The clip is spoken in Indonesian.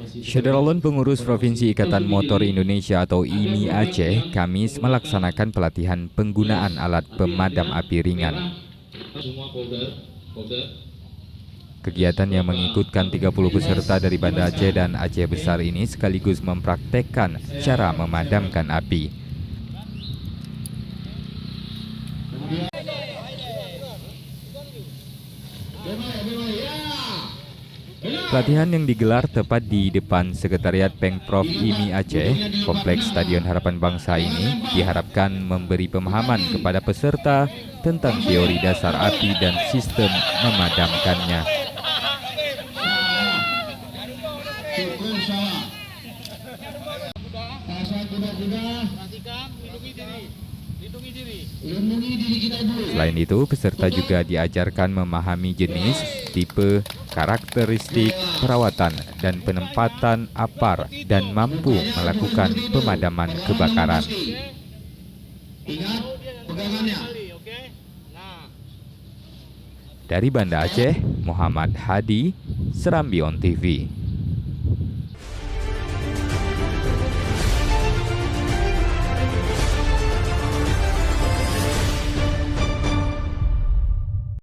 Syederalun Pengurus Provinsi Ikatan Motor Indonesia atau IMI Aceh, Kamis melaksanakan pelatihan penggunaan alat pemadam api ringan. Kegiatan yang mengikutkan 30 peserta dari Banda Aceh dan Aceh Besar ini sekaligus mempraktekkan cara memadamkan api. Pelatihan yang digelar tepat di depan Sekretariat Pengprov IMI Aceh, Kompleks Stadion Harapan Bangsa ini diharapkan memberi pemahaman kepada peserta tentang teori dasar api dan sistem memadamkannya. Selain itu, peserta juga diajarkan memahami jenis, tipe, karakteristik, perawatan, dan penempatan APAR dan mampu melakukan pemadaman kebakaran. Dari Banda Aceh, Muhammad Hadi, Serambi On TV.